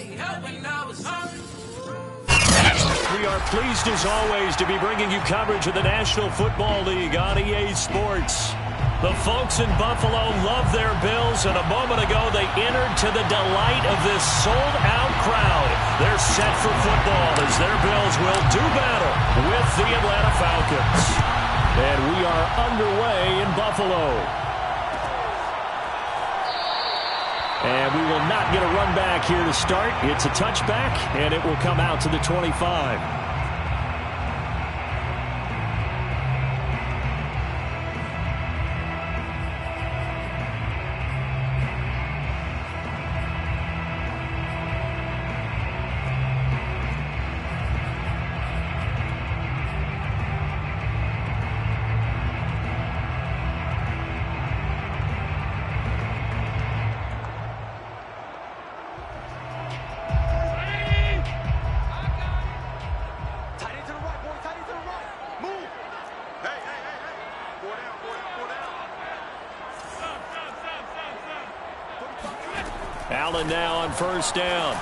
We are pleased as always to be bringing you coverage of the National Football League on EA Sports. The folks in Buffalo love their Bills, and a moment ago they entered to the delight of this sold-out crowd. They're set for football as their Bills will do battle with the Atlanta Falcons. And we are underway in Buffalo. And we will not get a run back here to start. It's a touchback, and it will come out to the 25. Allen now on first down.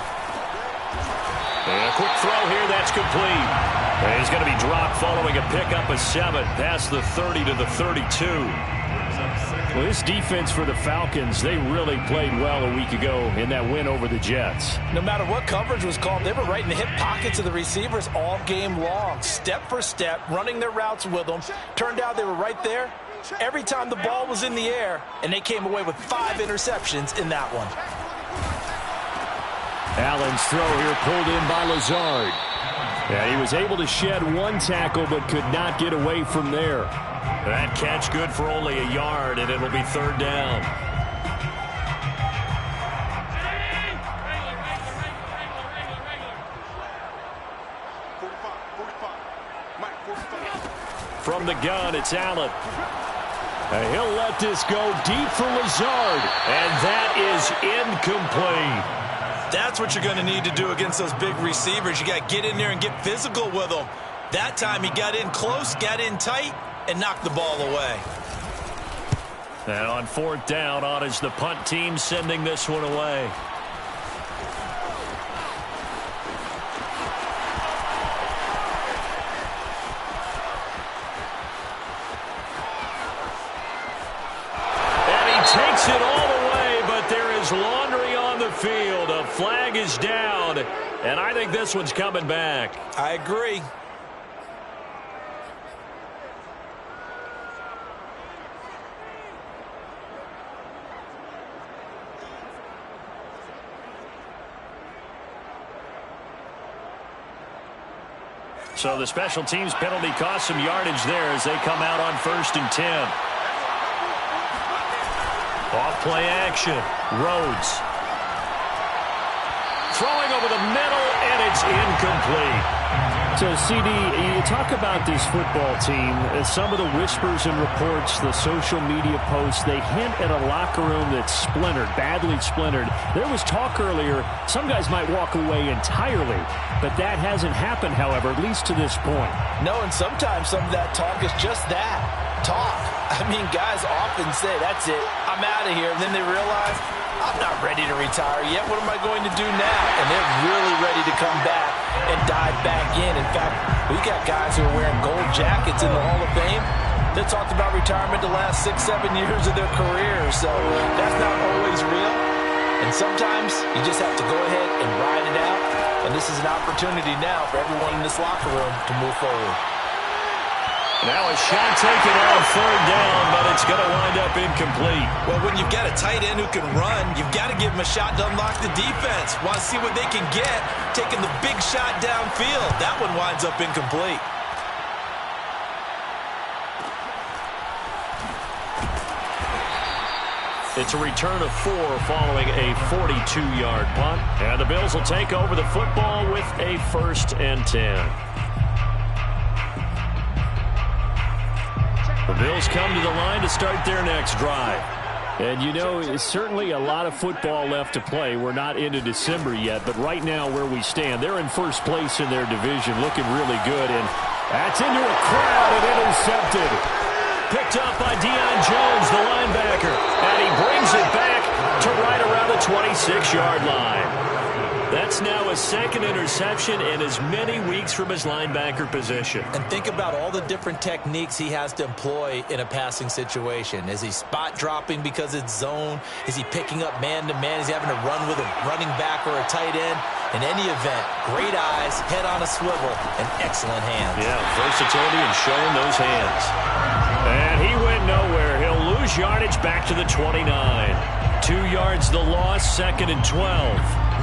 And a quick throw here, that's complete. And he's going to be dropped following a pickup of 7 past the 30 to the 32. Well, this defense for the Falcons, they really played well a week ago in that win over the Jets. No matter what coverage was called, they were right in the hip pockets of the receivers all game long, step for step, running their routes with them. Turned out they were right there every time the ball was in the air, and they came away with 5 interceptions in that one. Allen's throw here pulled in by Lazard. Yeah, he was able to shed 1 tackle but could not get away from there. That catch good for only a yard, and it'll be 3rd down. From the gun, it's Allen. And he'll let this go deep for Lazard, and that is incomplete. That's what you're going to need to do against those big receivers. You got to get in there and get physical with them. That time he got in close, got in tight, and knocked the ball away. And on 4th down, on is the punt team sending this one away. And he takes it all the way, but there is laundry on the field. A flag is down, and I think this one's coming back. I agree. So the special teams penalty cost some yardage there as they come out on 1st and 10. Off play action. Rhodes. Throwing over the middle, and it's incomplete. So, CD, you talk about this football team, some of the whispers and reports, the social media posts, they hint at a locker room that's splintered, badly splintered. There was talk earlier, some guys might walk away entirely, but that hasn't happened, however, at least to this point. No, and sometimes some of that talk is just that, talk. I mean, guys often say, that's it, I'm out of here, and then they realize, I'm not ready to retire yet. What am I going to do now? And they're really ready to come back and dive back in. In fact, we got guys who are wearing gold jackets in the Hall of Fame that talked about retirement the last 6-7 years of their careers. So that's not always real. And sometimes you just have to go ahead and ride it out. And this is an opportunity now for everyone in this locker room to move forward. Now a shot taken on 3rd down, but it's going to wind up incomplete. Well, when you've got a tight end who can run, you've got to give him a shot to unlock the defense. Want to see what they can get, taking the big shot downfield. That one winds up incomplete. It's a return of 4 following a 42-yard punt. And the Bills will take over the football with a 1st and 10. The Bills come to the line to start their next drive. And, you know, it's certainly a lot of football left to play. We're not into December yet, but right now where we stand, they're in first place in their division, looking really good. And that's into a crowd and intercepted. Picked up by Deion Jones, the linebacker. And he brings it back to right around the 26-yard line. That's now his second interception in as many weeks from his linebacker position. And think about all the different techniques he has to employ in a passing situation. Is he spot dropping because it's zone? Is he picking up man-to-man? Is he having to run with a running back or a tight end? In any event, great eyes, head on a swivel, and excellent hands. Yeah, versatility and showing those hands. And he went nowhere. He'll lose yardage back to the 29. 2 yards the loss, 2nd and 12.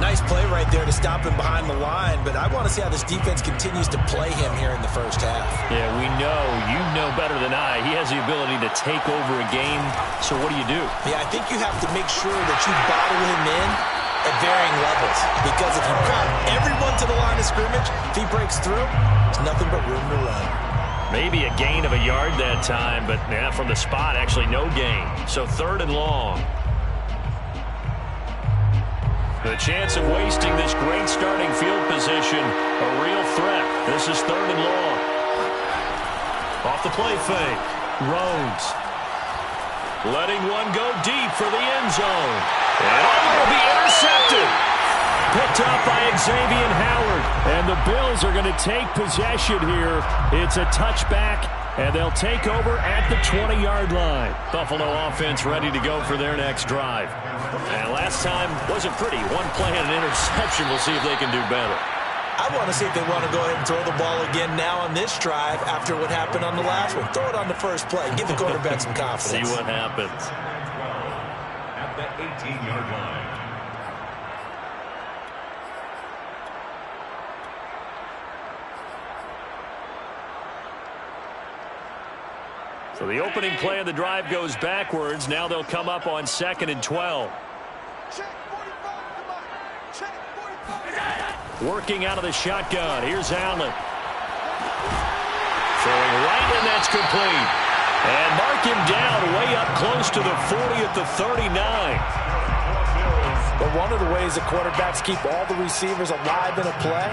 Nice play right there to stop him behind the line, but I want to see how this defense continues to play him here in the first half. Yeah, we know. You know better than I. He has the ability to take over a game, so what do you do? Yeah, I think you have to make sure that you bottle him in at varying levels, because if you crowd everyone to the line of scrimmage, if he breaks through, there's nothing but room to run. Maybe a gain of a yard that time, but yeah, from the spot, actually no gain. So 3rd and long. The chance of wasting this great starting field position, a real threat. This is 3rd and long. Off the play fake, Rhodes. Letting one go deep for the end zone. And will be intercepted. Picked up by Xavier Howard. And the Bills are going to take possession here. It's a touchback, and they'll take over at the 20-yard line. Buffalo offense ready to go for their next drive. And last time wasn't pretty. One play and an interception. We'll see if they can do better. I want to see if they want to go ahead and throw the ball again now on this drive after what happened on the last one. Throw it on the first play. Give the quarterback some confidence. See what happens. At the 18-yard line. So the opening play of the drive goes backwards. Now they'll come up on 2nd and 12. Working out of the shotgun. Here's Allen. Throwing right, and that's complete. And mark him down way up close to the 40 at the 39. But one of the ways that quarterbacks keep all the receivers alive in a play,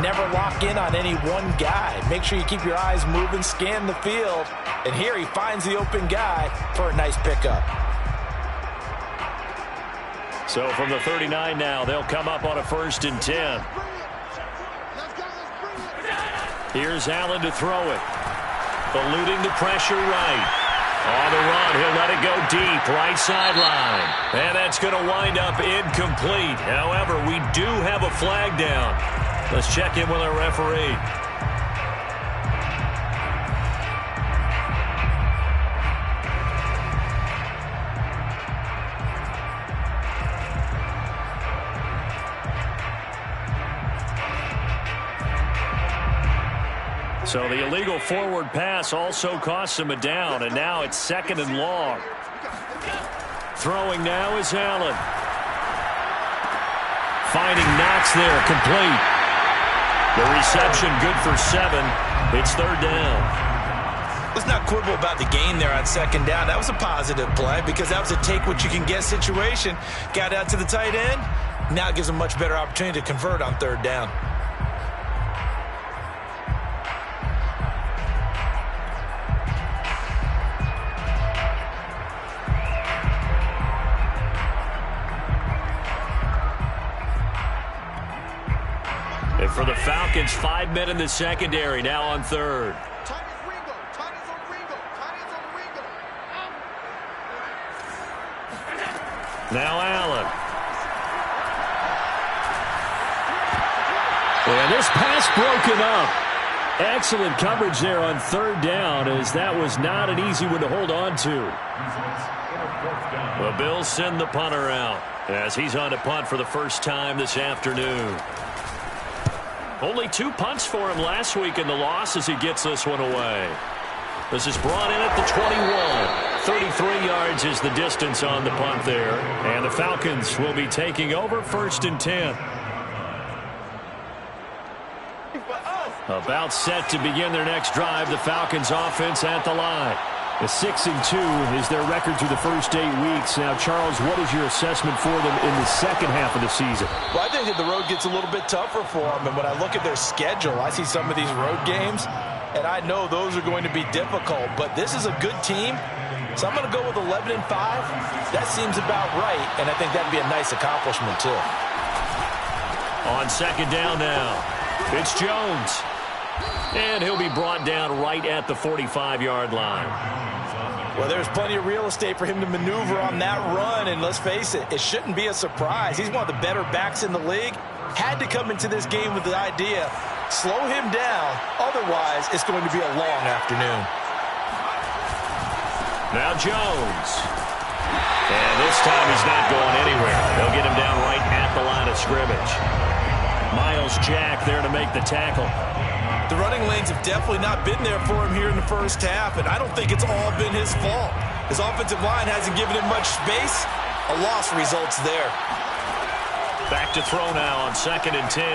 never lock in on any one guy. Make sure you keep your eyes moving, scan the field. And here he finds the open guy for a nice pickup. So from the 39 now, they'll come up on a 1st and 10. Here's Allen to throw it. Eluding the pressure right. On the run, he'll let it go deep, right sideline. And that's going to wind up incomplete. However, we do have a flag down. Let's check in with our referee. So the illegal forward pass also costs him a down, and now it's 2nd and long. Throwing now is Allen. Finding Knox there, complete. The reception good for 7. It's 3rd down. Let's not quibble about the gain there on 2nd down. That was a positive play because that was a take-what-you-can-get situation. Got out to the tight end. Now it gives a much better opportunity to convert on 3rd down. And for the Falcons, 5 men in the secondary, now on 3rd. Now Allen. And this pass broken up. Excellent coverage there on 3rd down, as that was not an easy one to hold on to. The Bills send the punter out as he's on to punt for the first time this afternoon. Only 2 punts for him last week in the loss as he gets this one away. This is brought in at the 21. 33 yards is the distance on the punt there. And the Falcons will be taking over 1st and 10. About set to begin their next drive. The Falcons offense at the line. A 6-2 is their record through the first 8 weeks. Now, Charles, what is your assessment for them in the second half of the season? Well, I think that the road gets a little bit tougher for them. And when I look at their schedule, I see some of these road games, and I know those are going to be difficult. But this is a good team, so I'm going to go with 11-5. That seems about right, and I think that would be a nice accomplishment, too. On second down now, it's Jones. And he'll be brought down right at the 45-yard line. Well, there's plenty of real estate for him to maneuver on that run, and let's face it, it shouldn't be a surprise. He's one of the better backs in the league. Had to come into this game with the idea, slow him down, otherwise it's going to be a long afternoon. Now Jones. And this time he's not going anywhere. They'll get him down right at the line of scrimmage. Myles Jack there to make the tackle. The running lanes have definitely not been there for him here in the first half, and I don't think it's all been his fault. His offensive line hasn't given him much space. A loss results there. Back to throw now on 2nd and 10.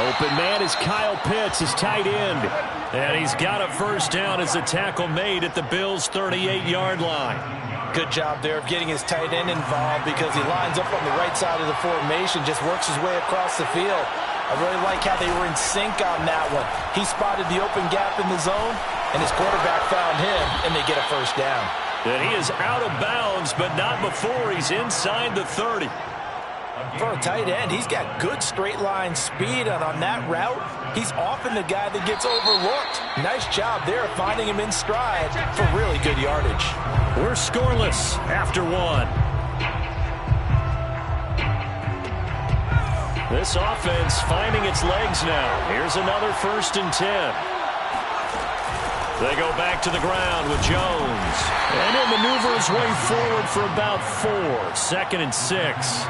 Open man is Kyle Pitts, his tight end. And he's got a first down as the tackle made at the Bills' 38-yard line. Good job there of getting his tight end involved because he lines up on the right side of the formation, just works his way across the field. I really like how they were in sync on that one. He spotted the open gap in the zone, and his quarterback found him, and they get a first down. And he is out of bounds, but not before he's inside the 30. For a tight end, he's got good straight line speed, and on that route, he's often the guy that gets overlooked. Nice job there finding him in stride for really good yardage. We're scoreless after one. This offense finding its legs now. Here's another 1st and 10. They go back to the ground with Jones. And he'll maneuver his way forward for about 4. 2nd and 6.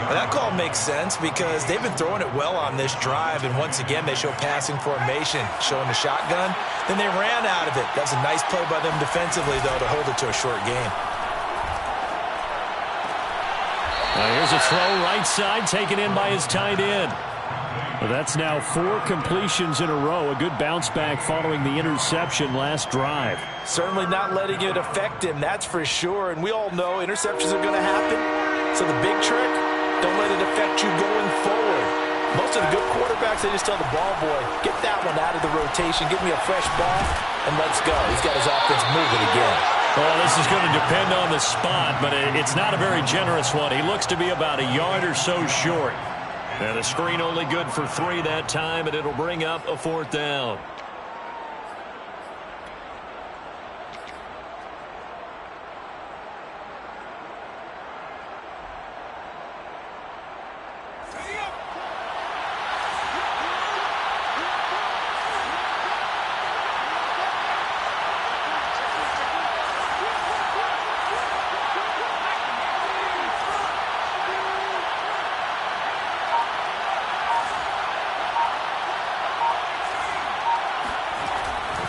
Well, that call makes sense because they've been throwing it well on this drive, and once again they show passing formation, showing the shotgun. Then they ran out of it. That's a nice play by them defensively, though, to hold it to a short game. Now here's a throw right side taken in by his tight end. Well, that's now 4 completions in a row. A good bounce back following the interception last drive. Certainly not letting it affect him, that's for sure. And we all know interceptions are going to happen. So the big trick, don't let it affect you going forward. Most of the good quarterbacks, they just tell the ball boy, get that one out of the rotation, give me a fresh ball, and let's go. He's got his offense moving again. Well, this is going to depend on the spot, but it's not a very generous one. He looks to be about a yard or so short. And the screen only good for 3 that time, and it'll bring up a 4th down.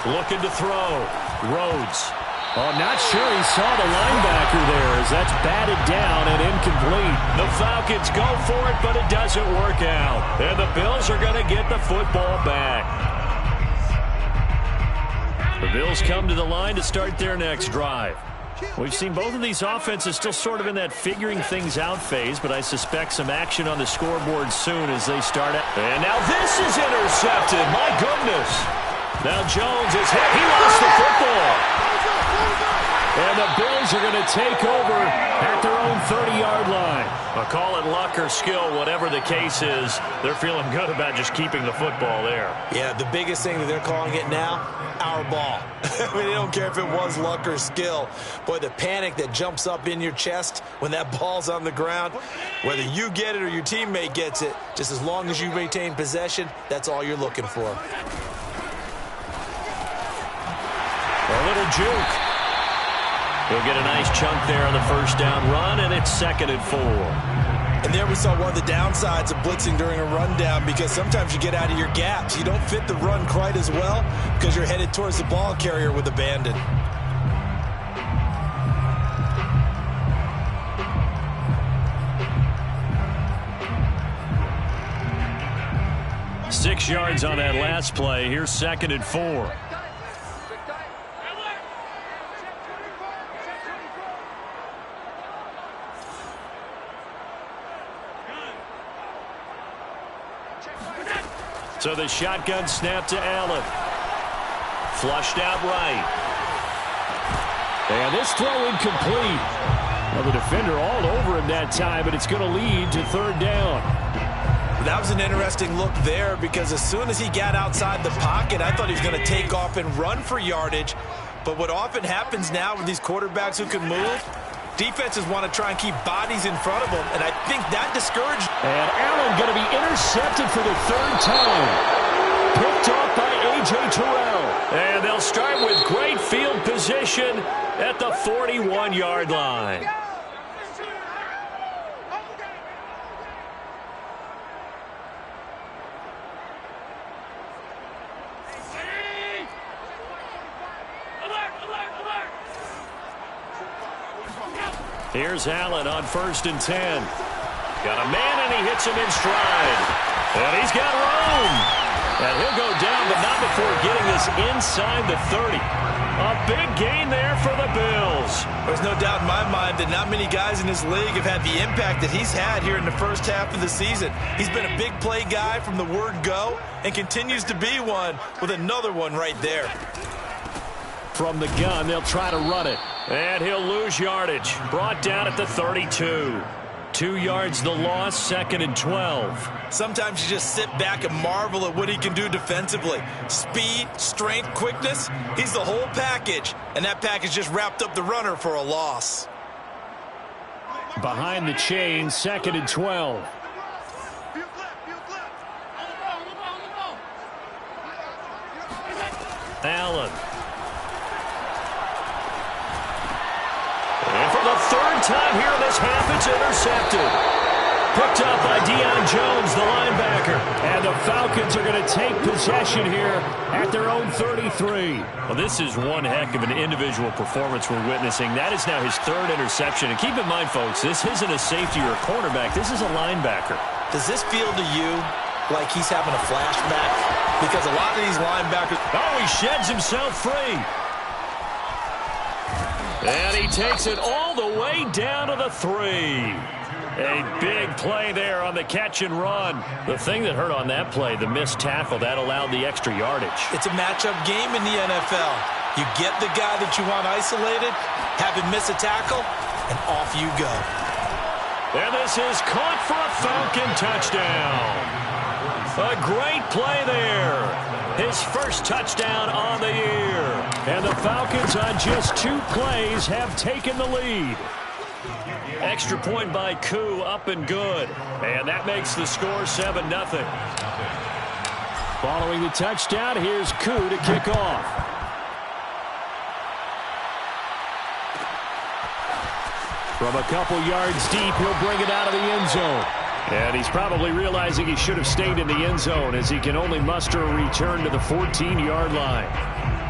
Looking to throw. Rhodes. Oh, not sure he saw the linebacker there as that's batted down and incomplete. The Falcons go for it, but it doesn't work out. And the Bills are going to get the football back. The Bills come to the line to start their next drive. We've seen both of these offenses still sort of in that figuring things out phase, but I suspect some action on the scoreboard soon as they start it. And now this is intercepted. My goodness. Now Jones is hit. He lost the football. And the Bills are going to take over at their own 30-yard line. I'll call it luck or skill, whatever the case is. They're feeling good about just keeping the football there. Yeah, the biggest thing that they're calling it now, our ball. I mean, they don't care if it was luck or skill. Boy, the panic that jumps up in your chest when that ball's on the ground, whether you get it or your teammate gets it, just as long as you maintain possession, that's all you're looking for. A little juke. He'll get a nice chunk there on the first down run, and it's 2nd and 4. And there we saw one of the downsides of blitzing during a rundown, because sometimes you get out of your gaps. You don't fit the run quite as well because you're headed towards the ball carrier with abandon. Six yards on that last play. Here's 2nd and 4. So the shotgun snap to Allen. Flushed out right. And this throw incomplete. Well, the defender all over him that time, but it's going to lead to third down. That was an interesting look there because as soon as he got outside the pocket, I thought he was going to take off and run for yardage. But what often happens now with these quarterbacks who can move, defenses want to try and keep bodies in front of them, and I think that discouraged. And Allen going to be intercepted for the third time. Picked off by A.J. Terrell. And they'll start with great field position at the 41-yard line. Here's Allen on 1st and 10. Got a man, and he hits him in stride. And he's got room. And he'll go down, but not before getting this inside the 30. A big gain there for the Bills. There's no doubt in my mind that not many guys in this league have had the impact that he's had here in the first half of the season. He's been a big play guy from the word go and continues to be one with another one right there. From the gun, they'll try to run it. And he'll lose yardage. Brought down at the 32. 2 yards the loss, 2nd and 12. Sometimes you just sit back and marvel at what he can do defensively. Speed, strength, quickness, he's the whole package. And that package just wrapped up the runner for a loss. Behind the chain, 2nd and 12. Allen. And for the third time here in this half, it's intercepted. Picked up by Deion Jones, the linebacker. And the Falcons are going to take possession here at their own 33. Well, this is one heck of an individual performance we're witnessing. That is now his 3rd interception. And keep in mind, folks, this isn't a safety or a cornerback. This is a linebacker. Does this feel to you like he's having a flashback? Because a lot of these linebackers... Oh, he sheds himself free. And he takes it all the way down to the 3. A big play there on the catch and run. The thing that hurt on that play, the missed tackle, that allowed the extra yardage. It's a matchup game in the NFL. You get the guy that you want isolated, have him miss a tackle, and off you go. And this is caught for a Falcon touchdown. A great play there. His first touchdown on the year. And the Falcons on just 2 plays have taken the lead. Extra point by Koo, up and good. And that makes the score 7-0. Following the touchdown, here's Koo to kick off. From a couple yards deep, he'll bring it out of the end zone. And he's probably realizing he should have stayed in the end zone as he can only muster a return to the 14-yard line.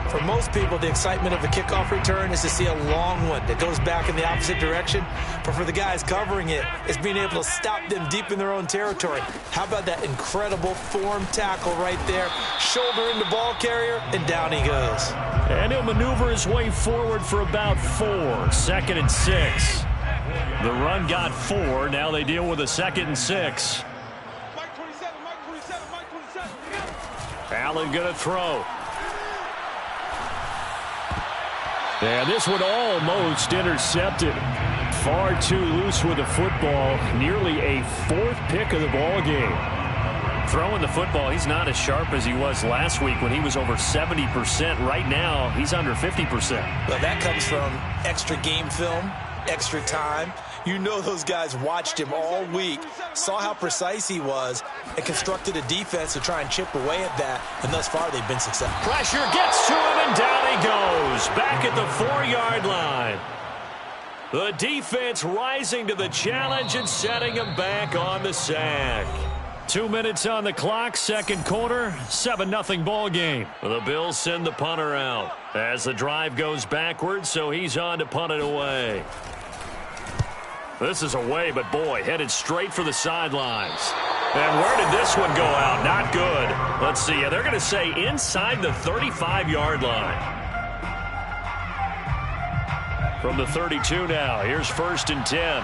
For most people, the excitement of a kickoff return is to see a long one that goes back in the opposite direction. But for the guys covering it, it's being able to stop them deep in their own territory. How about that incredible form tackle right there? Shoulder in the ball carrier, and down he goes. And he'll maneuver his way forward for about 4. 2nd and 6. The run got 4. Now they deal with a 2nd and 6. Allen going to throw. And this one almost intercepted. Far too loose with the football. Nearly a 4th pick of the ball game. Throwing the football, he's not as sharp as he was last week when he was over 70%. Right now, he's under 50%. Well, that comes from extra game film, extra time. You know those guys watched him all week, saw how precise he was, and constructed a defense to try and chip away at that, and thus far they've been successful. Pressure gets to him, and down he goes. Back at the 4-yard line. The defense rising to the challenge and setting him back on the sack. 2 minutes on the clock, 2nd quarter, 7-0 ball game. The Bills send the punter out as the drive goes backwards, so he's on to punt it away. This is away, but boy, headed straight for the sidelines. And where did this one go out? Not good. Let's see. They're going to say inside the 35-yard line. From the 32 now, here's 1st and 10.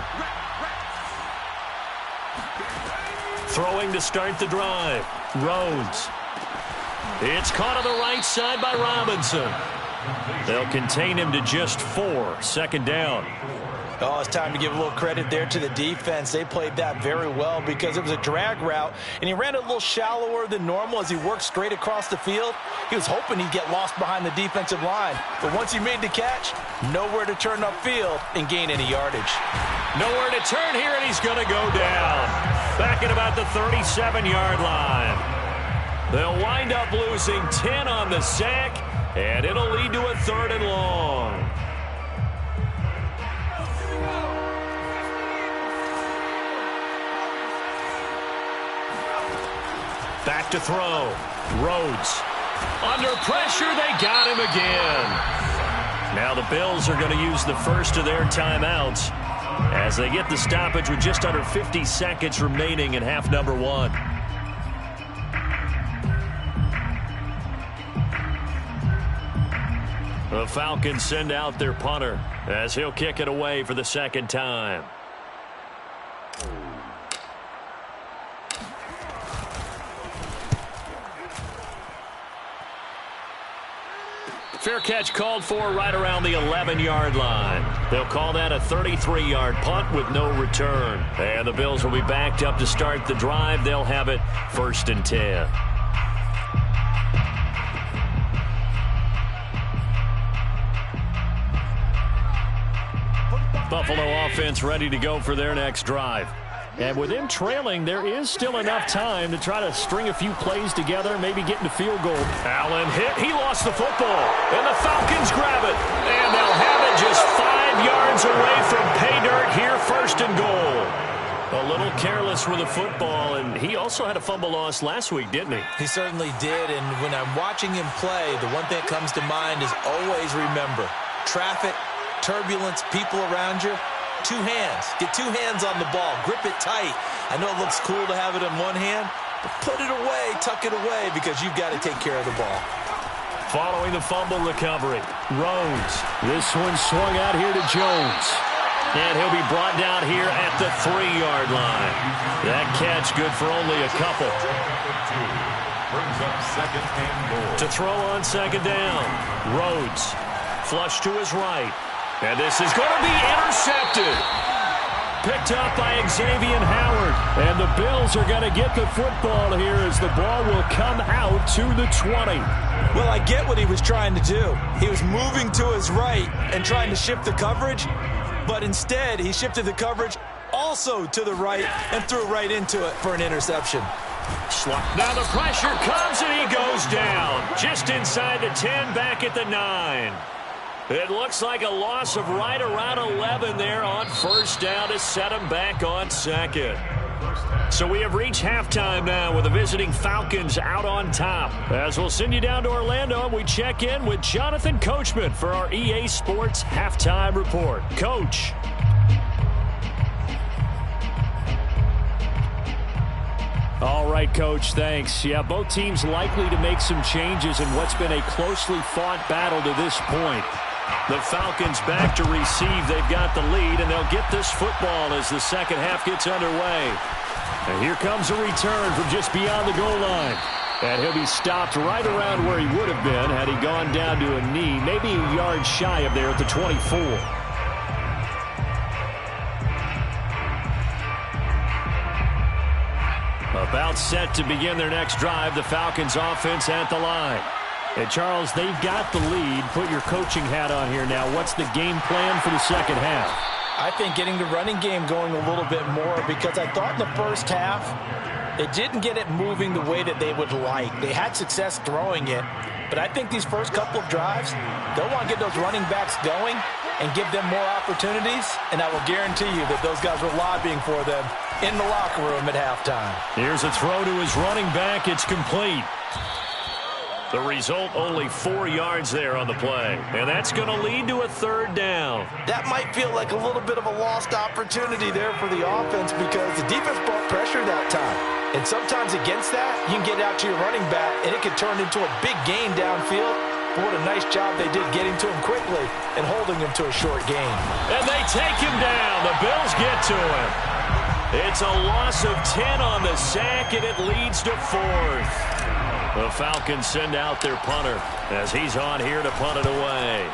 Throwing to start the drive. Rhodes. It's caught on the right side by Robinson. They'll contain him to just 4. Second down. Oh, it's time to give a little credit there to the defense. They played that very well because it was a drag route, and he ran a little shallower than normal as he worked straight across the field. He was hoping he'd get lost behind the defensive line, but once he made the catch, nowhere to turn upfield and gain any yardage. Nowhere to turn here, and he's going to go down. Back at about the 37-yard line. They'll wind up losing 10 on the sack, and it'll lead to a 3rd and long. Back to throw. Rhodes. Under pressure, they got him again. Now the Bills are going to use the first of their timeouts as they get the stoppage with just under 50 seconds remaining in half number 1. The Falcons send out their punter as he'll kick it away for the second time. Fair catch called for right around the 11-yard line. They'll call that a 33-yard punt with no return. And the Bills will be backed up to start the drive. They'll have it 1st and 10. Buffalo offense ready to go for their next drive. And with them trailing, there is still enough time to try to string a few plays together, maybe get into field goal. Allen hit. He lost the football. And the Falcons grab it. And they'll have it just 5 yards away from pay dirt here, 1st and goal. A little careless with the football, and he also had a fumble loss last week, didn't he? He certainly did, and when I'm watching him play, the one thing that comes to mind is always remember, traffic, turbulence, people around you. 2 hands. Get 2 hands on the ball. Grip it tight. I know it looks cool to have it in one hand, but put it away, tuck it away, because you've got to take care of the ball. Following the fumble recovery, Rhodes. This one swung out here to Jones. And he'll be brought down here at the 3-yard line. That catch good for only a couple. Brings up 2nd and goal. To throw on 2nd down, Rhodes. Flush to his right. And this is going to be intercepted. Picked up by Xavier Howard. And the Bills are going to get the football here as the ball will come out to the 20. Well, I get what he was trying to do. He was moving to his right and trying to shift the coverage, but instead he shifted the coverage also to the right and threw right into it for an interception. Now the pressure comes and he goes down. Just inside the 10, back at the 9. It looks like a loss of right around 11 there on 1st down to set him back on 2nd. So we have reached halftime now with the visiting Falcons out on top. As we'll send you down to Orlando, we check in with Jonathan Coachman for our EA Sports Halftime Report. Coach. All right, Coach, thanks. Yeah, both teams likely to make some changes in what's been a closely fought battle to this point. The Falcons back to receive. They've got the lead, and they'll get this football as the second half gets underway. And here comes a return from just beyond the goal line. And he'll be stopped right around where he would have been had he gone down to a knee, maybe a yard shy of there at the 24. About set to begin their next drive, the Falcons offense at the line. And Charles, they've got the lead. Put your coaching hat on here now. What's the game plan for the second half? I think getting the running game going a little bit more, because I thought in the first half they didn't get it moving the way that they would like. They had success throwing it, but I think these first couple of drives, they'll want to get those running backs going and give them more opportunities, and I will guarantee you that those guys were lobbying for them in the locker room at halftime. Here's a throw to his running back. It's complete. The result, only 4 yards there on the play. And that's going to lead to a 3rd down. That might feel like a little bit of a lost opportunity there for the offense because the defense brought pressure that time. And sometimes against that, you can get out to your running back, and it can turn into a big gain downfield. But what a nice job they did getting to him quickly and holding him to a short gain. And they take him down. The Bills get to him. It's a loss of 10 on the sack, and it leads to 4th. The Falcons send out their punter as he's on here to punt it away.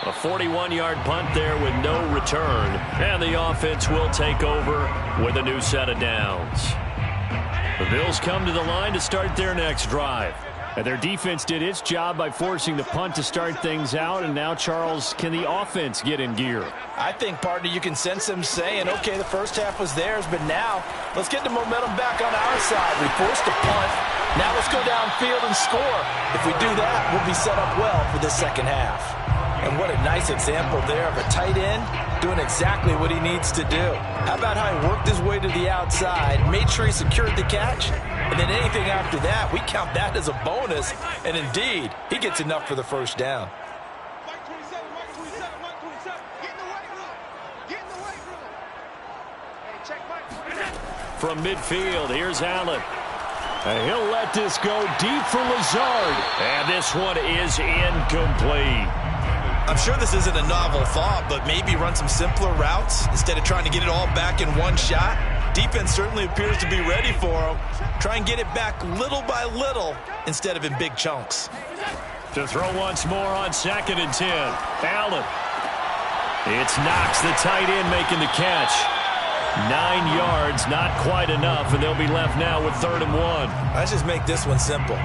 A 41-yard punt there with no return. And the offense will take over with a new set of downs. The Bills come to the line to start their next drive. And their defense did its job by forcing the punt to start things out. And now, Charles, can the offense get in gear? I think, partner, you can sense them saying, okay, the first half was theirs, but now let's get the momentum back on our side. We forced a punt. Now let's go downfield and score. If we do that, we'll be set up well for this second half. And what a nice example there of a tight end doing exactly what he needs to do. How about how he worked his way to the outside, made sure he secured the catch, and then anything after that, we count that as a bonus. And indeed, he gets enough for the first down. From midfield, here's Allen. And he'll let this go deep for Lazard. And this one is incomplete. I'm sure this isn't a novel thought, but maybe run some simpler routes instead of trying to get it all back in one shot. Defense certainly appears to be ready for him. Try and get it back little by little instead of in big chunks. To throw once more on 2nd and 10. Allen. It's Knox, the tight end, making the catch. 9 yards, not quite enough, and they'll be left now with 3rd and 1. Let's just make this one simple.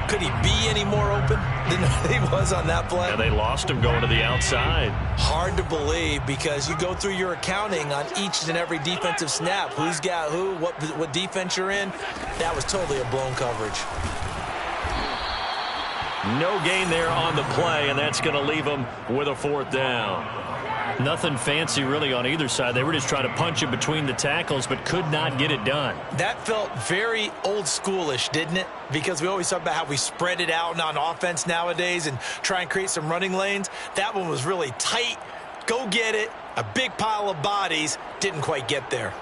Could he be any more open than he was on that play? Yeah, they lost him going to the outside. Hard to believe because you go through your accounting on each and every defensive snap. Who's got who, what defense you're in. That was totally a blown coverage. No gain there on the play, and that's going to leave them with a 4th down. Nothing fancy really on either side. They were just trying to punch it between the tackles, but could not get it done. That felt very old schoolish, didn't it? Because we always talk about how we spread it out on offense nowadays and try and create some running lanes. That one was really tight. Go get it. A big pile of bodies. Didn't quite get there.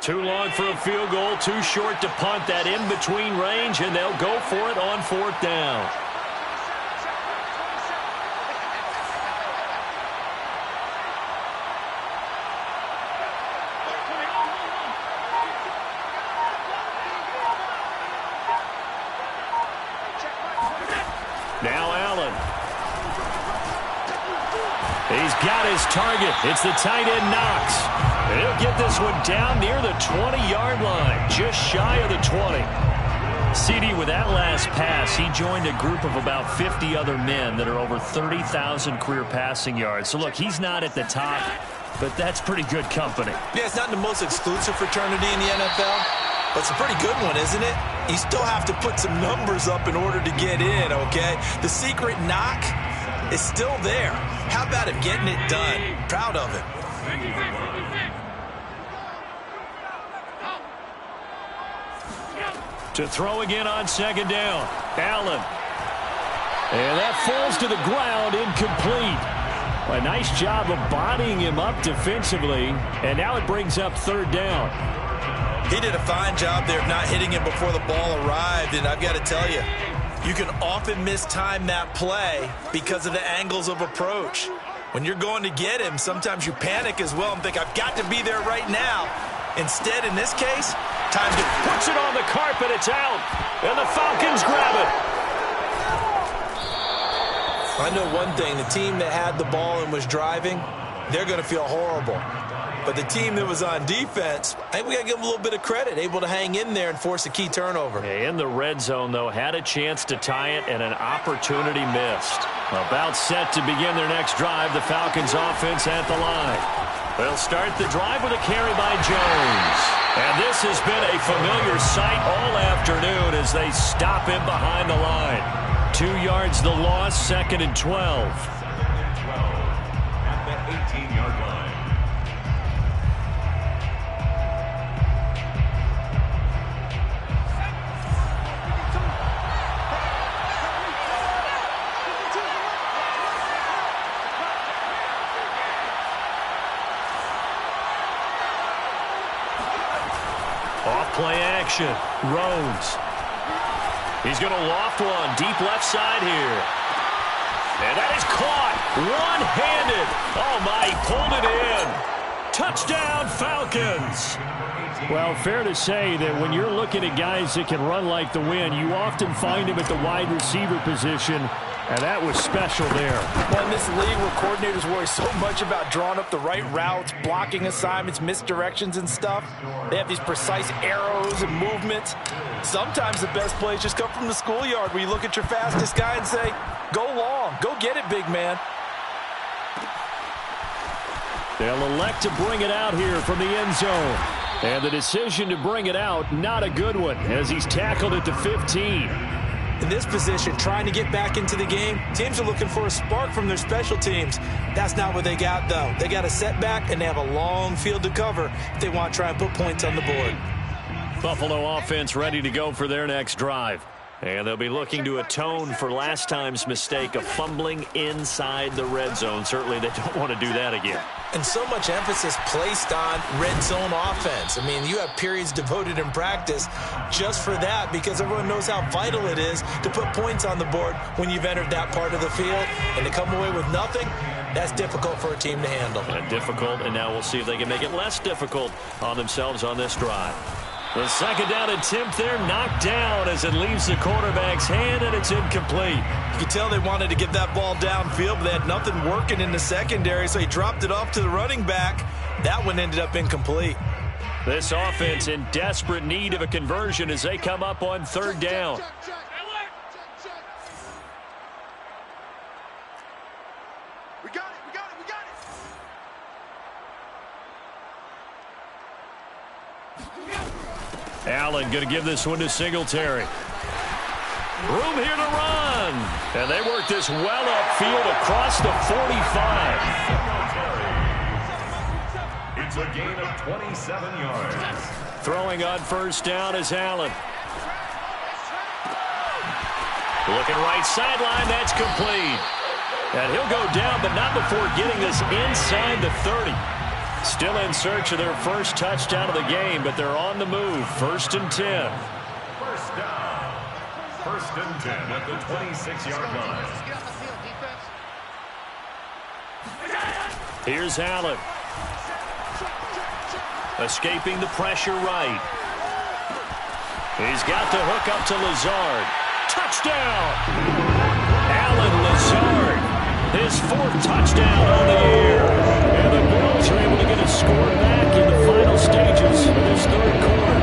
Too long for a field goal. Too short to punt that in between range, and they'll go for it on 4th down. Now Allen. He's got his target. It's the tight end Knox. And he'll get this one down near the 20-yard line, just shy of the 20. CD, with that last pass, he joined a group of about 50 other men that are over 30,000 career passing yards. So, look, he's not at the top, but that's pretty good company. Yeah, it's not the most exclusive fraternity in the NFL, but it's a pretty good one, isn't it? You still have to put some numbers up in order to get in, okay? The secret knock is still there. How about him getting it done? Proud of him. To throw again on 2nd down. Allen. And that falls to the ground, incomplete. A nice job of bodying him up defensively, and now it brings up 3rd down. He did a fine job there of not hitting him before the ball arrived, and I've got to tell you, you can often mistime that play because of the angles of approach. When you're going to get him, sometimes you panic as well and think, I've got to be there right now. Instead, in this case, time to puts it on the carpet. It's out, and the Falcons grab it. I know one thing. The team that had the ball and was driving, they're going to feel horrible. But the team that was on defense, I think we got to give them a little bit of credit, able to hang in there and force a key turnover. In the red zone, though, had a chance to tie it and an opportunity missed. About set to begin their next drive, the Falcons offense at the line. They'll start the drive with a carry by Jones. And this has been a familiar sight all afternoon as they stop him behind the line. 2 yards the loss, 2nd and 12. At the 18-yard line. Off-play action. Rhodes. He's going to loft one. Deep left side here. And that is caught. One-handed. Oh, my. He pulled it in. Touchdown, Falcons! Well, fair to say that when you're looking at guys that can run like the wind, you often find them at the wide receiver position, and that was special there. Well, in this league where coordinators worry so much about drawing up the right routes, blocking assignments, misdirections and stuff, they have these precise arrows and movements. Sometimes the best plays just come from the schoolyard where you look at your fastest guy and say, go long, go get it, big man. They'll elect to bring it out here from the end zone. And the decision to bring it out, not a good one, as he's tackled at the 15. In this position, trying to get back into the game, teams are looking for a spark from their special teams. That's not what they got, though. They got a setback, and they have a long field to cover if they want to try and put points on the board. Buffalo offense ready to go for their next drive. And they'll be looking to atone for last time's mistake of fumbling inside the red zone. Certainly they don't want to do that again. And so much emphasis placed on red zone offense. I mean, you have periods devoted in practice just for that because everyone knows how vital it is to put points on the board when you've entered that part of the field. And to come away with nothing, that's difficult for a team to handle. Difficult, and now we'll see if they can make it less difficult on themselves on this drive. The second down attempt there knocked down as it leaves the quarterback's hand, and it's incomplete. You can tell they wanted to get that ball downfield, but they had nothing working in the secondary, so he dropped it off to the running back. That one ended up incomplete. This offense in desperate need of a conversion as they come up on third down. Allen going to give this one to Singletary. Room here to run. And they work this well upfield across the 45. It's a gain of 27 yards. Throwing on first down is Allen. Looking right sideline, that's complete. And he'll go down, but not before getting this inside the 30. Still in search of their first touchdown of the game, but they're on the move. 1st and 10. First down. 1st and 10 at the 26-yard line. Here's Allen. Escaping the pressure right. He's got the hook up to Lazard. Touchdown! Allen Lazard. His 4th touchdown on the year. And the Bills are able to get a score back in the final stages of this third quarter.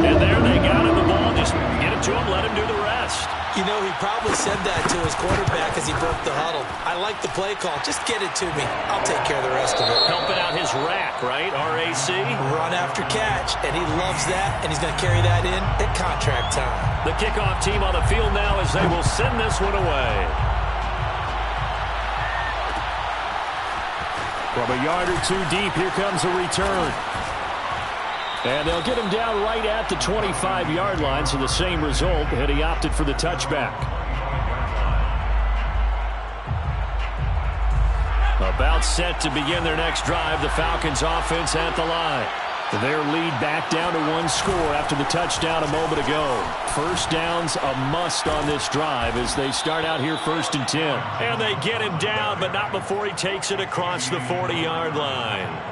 And there they got him the ball. Just get it to him, let him do the rest. You know, he probably said that to his quarterback as he broke the huddle. I like the play call. Just get it to me. I'll take care of the rest of it. Helping out his rack, right? R-A-C? Run after catch, and he loves that, and he's going to carry that in at contract time. The kickoff team on the field now as they will send this one away. From a yard or two deep, here comes a return. And they'll get him down right at the 25-yard line, so the same result, and he opted for the touchback. About set to begin their next drive, the Falcons offense at the line. Their lead back down to 1 score after the touchdown a moment ago. First down's a must on this drive as they start out here 1st and 10. And they get him down, but not before he takes it across the 40-yard line.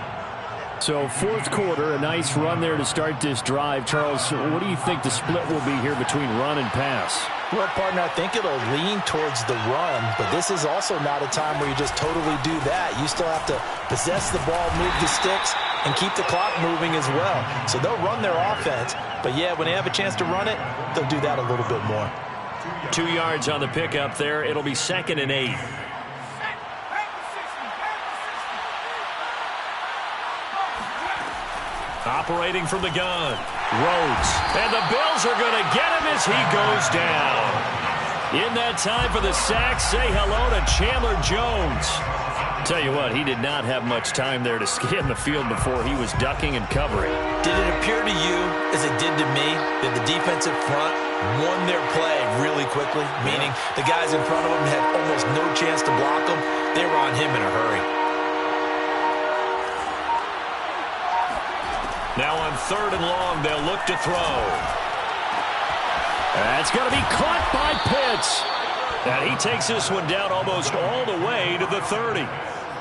So 4th quarter, a nice run there to start this drive. Charles, what do you think the split will be here between run and pass? Well, partner, I think it'll lean towards the run, but this is also not a time where you just totally do that. You still have to possess the ball, move the sticks, and keep the clock moving as well. So they'll run their offense, but yeah, when they have a chance to run it, they'll do that a little bit more. 2 yards on the pickup there. It'll be 2nd and 8. Operating from the gun. Rhodes. And the Bills are going to get him as he goes down. In that time for the sack, say hello to Chandler Jones. Tell you what, he did not have much time there to scan the field before he was ducking and covering. Did it appear to you, as it did to me, that the defensive front won their play really quickly? Meaning the guys in front of him had almost no chance to block him. They were on him in a hurry. Now on 3rd and long, they'll look to throw. That's going to be caught by Pitts. And he takes this one down almost all the way to the 30.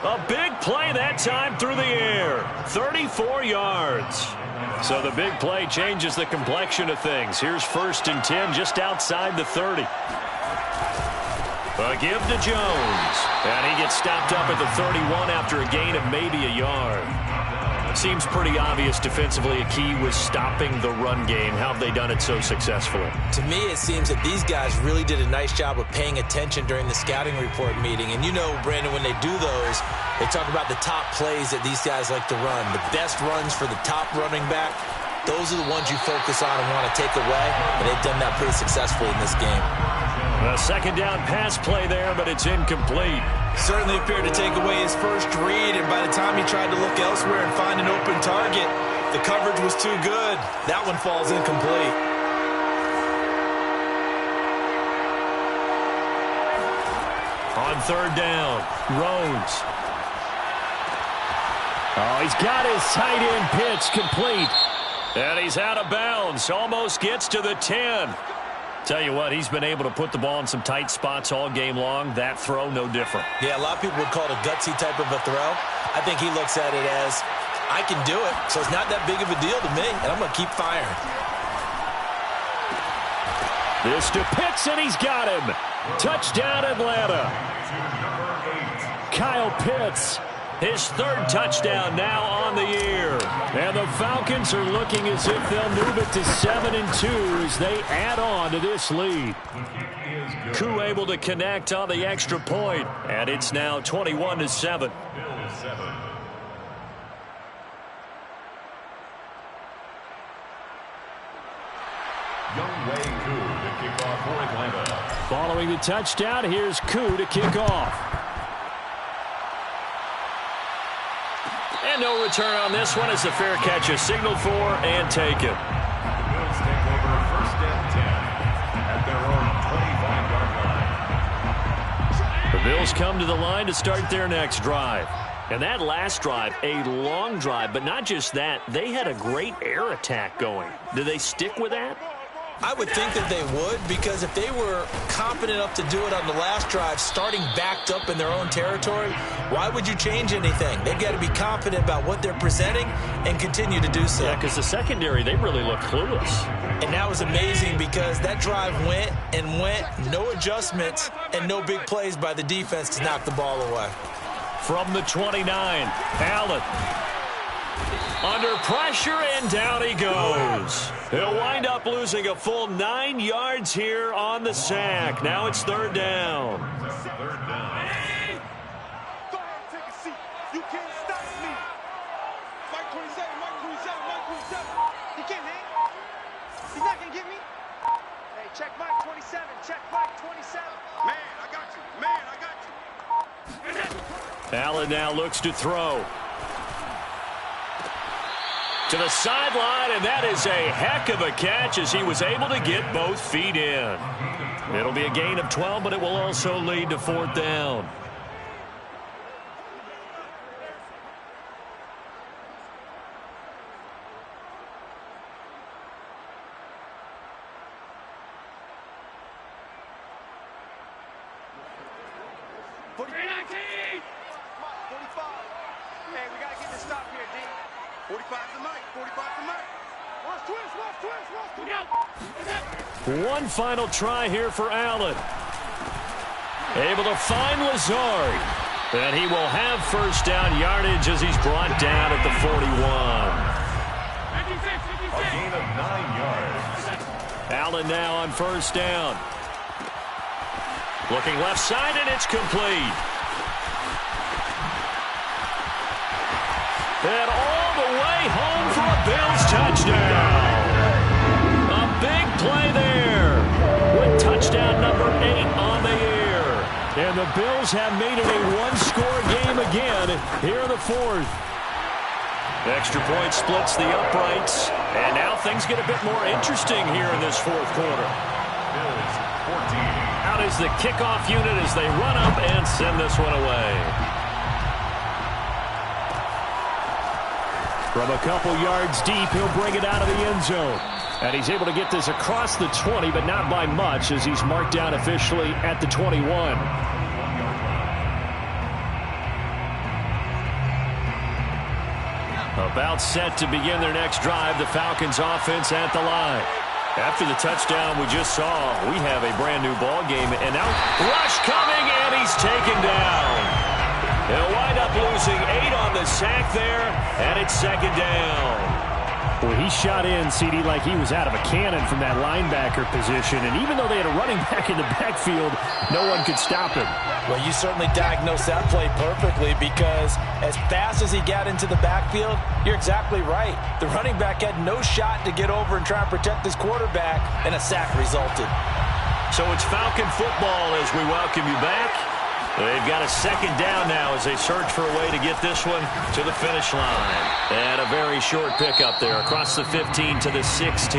A big play that time through the air. 34 yards. So the big play changes the complexion of things. Here's 1st and 10 just outside the 30. A give to Jones. And he gets stopped up at the 31 after a gain of maybe a yard. Seems pretty obvious defensively a key was stopping the run game. How have they done it so successfully? To me, it seems that these guys really did a nice job of paying attention during the scouting report meeting. And you know, Brandon, when they do those, they talk about the top plays that these guys like to run. The best runs for the top running back, those are the ones you focus on and want to take away. And they've done that pretty successfully in this game. A 2nd down pass play there, but it's incomplete. Certainly appeared to take away his first read, and by the time he tried to look elsewhere and find an open target, the coverage was too good. That one falls incomplete. On 3rd down, Rhodes. Oh, he's got his tight end pitch complete. And he's out of bounds. Almost gets to the 10. Tell you what, he's been able to put the ball in some tight spots all game long. That throw, no different. Yeah, a lot of people would call it a gutsy type of a throw. I think he looks at it as, I can do it, so it's not that big of a deal to me, and I'm going to keep firing. This to Pitts, and he's got him. Touchdown, Atlanta. Kyle Pitts, his 3rd touchdown now on the year. And the Falcons are looking as if they'll move it to 7-2 as they add on to this lead. Koo able to connect on the extra point, and it's now 21-7. Younghoe Koo to kick off for Atlanta. Following the touchdown, here's Koo to kick off. And no return on this one as the fair catch is signaled for and taken. The Bills take over 1st and 10 at their own 25-yard line. The Bills come to the line to start their next drive. And that last drive, a long drive, but not just that. They had a great air attack going. Do they stick with that? I would think that they would, because if they were confident enough to do it on the last drive, starting backed up in their own territory, why would you change anything? They've got to be confident about what they're presenting and continue to do so. Yeah, because the secondary, they really look clueless. And that was amazing because that drive went and went, no adjustments, and no big plays by the defense to knock the ball away. From the 29, Allen. Under pressure, and down he goes. He'll wind up losing a full 9 yards here on the sack. Now it's 3rd down. Third down. Go ahead, take a seat. You can't stop me. Mike 27, Mike 27, Mike 27. He can't hang. He's not going to get me. Hey, check Mike 27. Check Mike 27. Man, I got you. Man, I got you. Allen now looks to throw. To the sideline, and that is a heck of a catch as he was able to get both feet in. It'll be a gain of 12, but it will also lead to 4th down. Hey, we got to get this stop here, D. 45 to Mike. 45 to Mike. Watch twist, watch twist, watch twist. One final try here for Allen. Able to find Lazard. And he will have 1st down yardage as he's brought down at the 41. A gain of 9 yards. Allen now on 1st down. Looking left side, and it's complete. And all the way home for a Bills touchdown. A big play there with touchdown number 8 on the year. And the Bills have made it a one-score game again here in the 4th. Extra point splits the uprights. And now things get a bit more interesting here in this 4th quarter. Bills 14. Out is the kickoff unit as they run up and send this one away. From a couple yards deep, he'll bring it out of the end zone. And he's able to get this across the 20, but not by much as he's marked down officially at the 21. About set to begin their next drive, the Falcons offense at the line. After the touchdown we just saw, we have a brand new ball game, and now rush coming, and he's taken down. He'll wind up losing 8 on the sack there, and it's second down. Well, he shot in, CD, like he was out of a cannon from that linebacker position. And even though they had a running back in the backfield, no one could stop him. Well, you certainly diagnosed that play perfectly, because as fast as he got into the backfield, you're exactly right. The running back had no shot to get over and try and protect his quarterback, and a sack resulted. So it's Falcon football as we welcome you back. They've got a second down now as they search for a way to get this one to the finish line. And a very short pickup there across the 15 to the 16.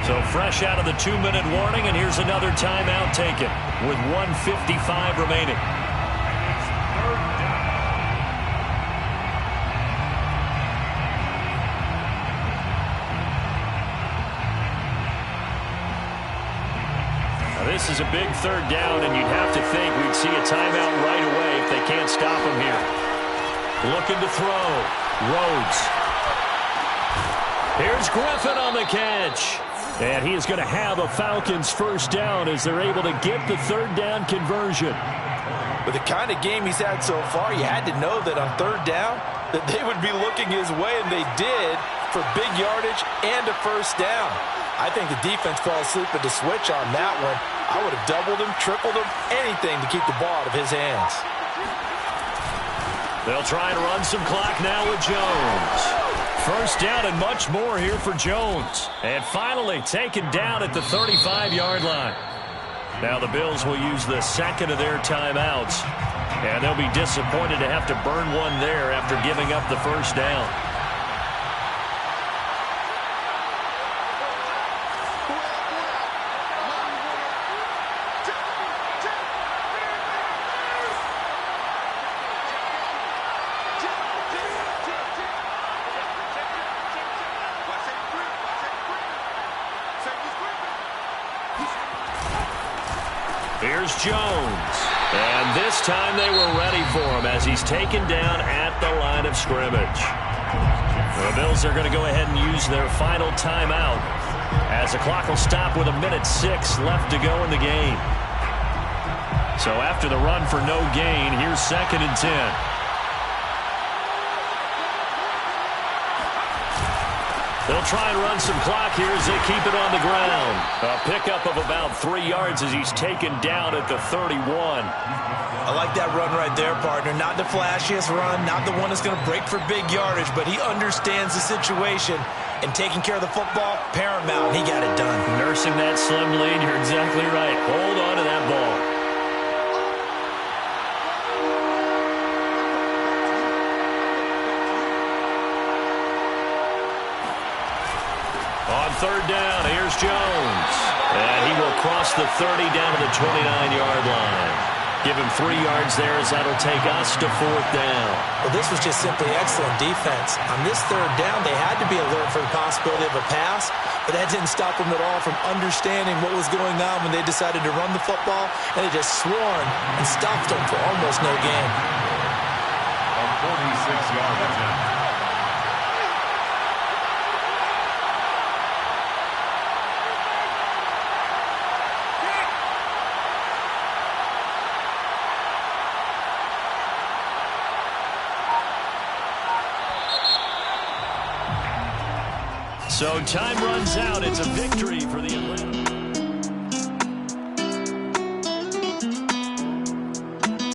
So fresh out of the 2-minute warning, and here's another timeout taken with 1:55 remaining. This is a big third down, and you'd have to think we'd see a timeout right away if they can't stop him here. Looking to throw. Rhodes. Here's Griffin on the catch. And he is going to have a Falcons first down as they're able to get the third down conversion. With the kind of game he's had so far, you had to know that on third down that they would be looking his way, and they did, for big yardage and a first down. I think the defense fell asleep at the switch on that one. I would have doubled him, tripled him, anything to keep the ball out of his hands. They'll try and run some clock now with Jones. First down and much more here for Jones. And finally taken down at the 35-yard line. Now the Bills will use the second of their timeouts. And they'll be disappointed to have to burn one there after giving up the first down. Here's Jones. And this time they were ready for him as he's taken down at the line of scrimmage. The Bills are going to go ahead and use their final timeout as the clock will stop with 1:06 left to go in the game. So after the run for no gain, here's 2nd and 10. They'll try and run some clock here as they keep it on the ground. A pickup of about 3 yards as he's taken down at the 31. I like that run right there, partner. Not the flashiest run, not the one that's going to break for big yardage, but he understands the situation, and taking care of the football, paramount. He got it done. Nursing that slim lead, you're exactly right. Hold on to that ball. On third down, here's Jones. And he will cross the 30 down to the 29-yard line. Give him 3 yards there as that'll take us to 4th down. Well, this was just simply excellent defense. On this third down, they had to be alert for the possibility of a pass, but that didn't stop them at all from understanding what was going on when they decided to run the football, and they just swarmed and stopped them for almost no gain. A 46-yard attempt. So time runs out. It's a victory for the Atlanta.